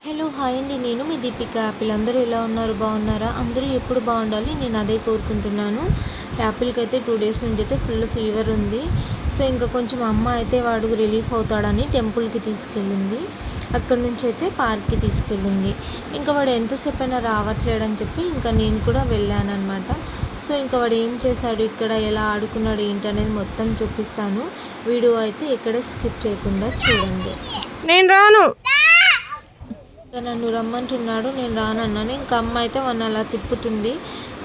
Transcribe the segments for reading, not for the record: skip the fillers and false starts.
Hello hi అండి, నేను మీ Deepika. Apple అందరూ ఎలా ఉన్నారు? బాగున్నారా? అందరూ ఎప్పుడు బాగుండాలి, నేను అదే కోరుకుంటున్నాను. యాపిల్కి అయితే 2 డేస్ నుంచి అయితే ఫుల్ ఫీవర్ ఉంది. సో ఇంకా కొంచెం అమ్మ అయితే వాడు రిలీఫ్ అవుతాడని టెంపుల్కి తీసుకెళ్ళింది. అక్కడ నుంచి అయితే పార్క్కి తీసుకెళ్ళింది. ఇంకా వాడు ఎంతసేపు అయినా రావట్లేడని చెప్పి ఇంకా నేను కూడా వెళ్ళాను అనమాట. సో ఇంకా వాడు ఏం చేశాడు, ఇక్కడ ఎలా ఆడుకున్నాడు ఏంటి అనేది మొత్తం చూపిస్తాను. వీడియో అయితే ఎక్కడ స్కిప్ చేయకుండా చూడండి. నేను రాను. ఇంకా నన్ను రమ్మంటున్నాడు, నేను రానన్నాను. ఇంకా అమ్మ అయితే వాడిని అలా తిప్పుతుంది.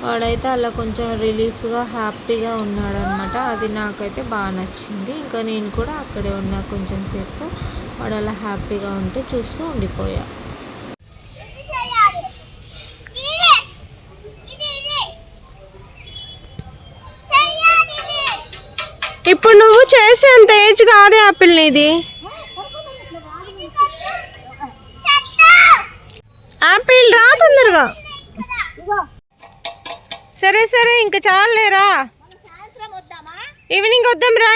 వాడైతే అలా కొంచెం రిలీఫ్గా హ్యాపీగా ఉన్నాడు అనమాట. అది నాకైతే బాగా నచ్చింది. ఇంకా నేను కూడా అక్కడే ఉన్నా కొంచెం సేపు. వాడు అలా హ్యాపీగా ఉంటే చూస్తూ ఉండిపోయా. ఇప్పుడు నువ్వు చేసేంత ఏజ్ కాదే యాపిల్ నీది. యాపిల్ రా తొందరగా. సరే సరే ఇంకా చాలేరా, ఈవినింగ్ వద్దాం రా.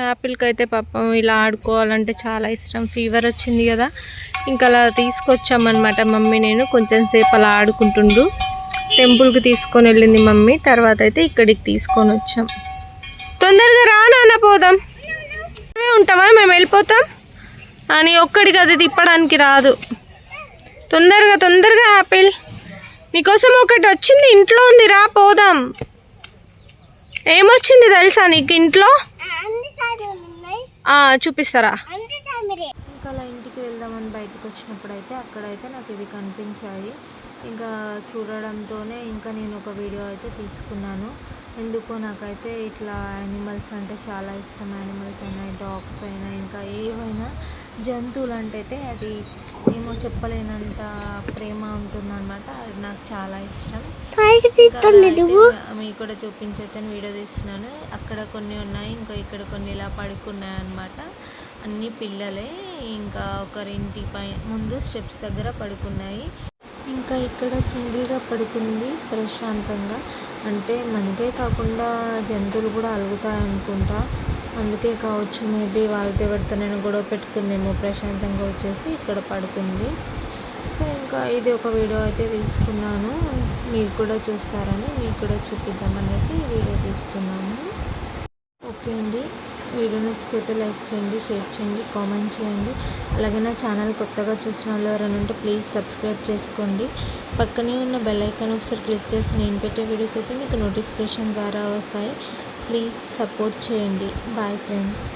యాపిల్కి అయితే పాపం ఇలా ఆడుకోవాలంటే చాలా ఇష్టం. ఫీవర్ వచ్చింది కదా, ఇంకా అలా తీసుకొచ్చామన్నమాట మమ్మీ నేను. కొంచెం సేపు అలా ఆడుకుంటుండు. టెంపుల్కి తీసుకొని వెళ్ళింది మమ్మీ. తర్వాత అయితే ఇక్కడికి తీసుకొని వచ్చాం. తొందరగా రా నాన్న, పోదాం. ఉంటావా? మేము వెళ్ళిపోతాం అని ఒక్కడికి అది తిప్పడానికి రాదు. తొందరగా తొందరగా యాపిల్, నీకోసం ఒకటి వచ్చింది, ఇంట్లో ఉంది, రా పోదాం. ఏమొచ్చింది తెలుసా నీకు ఇంట్లో? చూపిస్తారా? ఇంకా అలా ఇంటికి వెళ్దామని బయటకు వచ్చినప్పుడు అయితే అక్కడైతే నాకు ఇవి కనిపించాయి. ఇంకా చూడడంతోనే ఇంకా నేను ఒక వీడియో అయితే తీసుకున్నాను. ఎందుకో నాకైతే ఇట్లా యానిమల్స్ అంటే చాలా ఇష్టం. యానిమల్స్ అయినా, డాగ్స్ అయినా, ఇంకా ఏవైనా జంతువులు అంటే అయితే అది ఏమో చెప్పలేనంత ప్రేమ ఉంటుందన్నమాట. అది నాకు చాలా ఇష్టం. మీకు కూడా చూపించవచ్చని వీడియో తీస్తున్నాను. అక్కడ కొన్ని ఉన్నాయి, ఇంకా ఇక్కడ కొన్ని ఇలా పడుకున్నాయి అన్నమాట. అన్ని పిల్లలే. ఇంకా ఒకరింటి ముందు స్టెప్స్ దగ్గర పడుకున్నాయి. ఇంకా ఇక్కడ సింగిల్గా పడుకుంది ప్రశాంతంగా. అంటే మనకే కాకుండా జంతువులు కూడా అలుగుతాయి అనుకుంటా, అందుకే కావచ్చు. మేబీ వాళ్ళతో ఎవరితోనైనా గొడవ పెట్టుకుందేమో, ప్రశాంతంగా వచ్చేసి ఇక్కడ పడుకుంది. సో ఇంకా ఇది ఒక వీడియో అయితే తీసుకున్నాను, మీరు కూడా చూస్తారని, మీకు కూడా చూపిద్దామని అయితే ఈ వీడియో తీసుకున్నాను. ఓకే అండి, వీడియో నచ్చితే లైక్ చేయండి, షేర్ చేయండి, కామెంట్ చేయండి. అలాగే నా ఛానల్ కొత్తగా చూసిన వాళ్ళు ఎవరైనా ఉంటే ప్లీజ్ సబ్స్క్రైబ్ చేసుకోండి. పక్కనే ఉన్న బెల్ ఐకాన్ ఒకసారి క్లిక్ చేసి నేను పెట్టే వీడియోస్ అయితే మీకు నోటిఫికేషన్ ద్వారా వస్తాయి. ప్లీజ్ సపోర్ట్ చేయండి. Bye friends.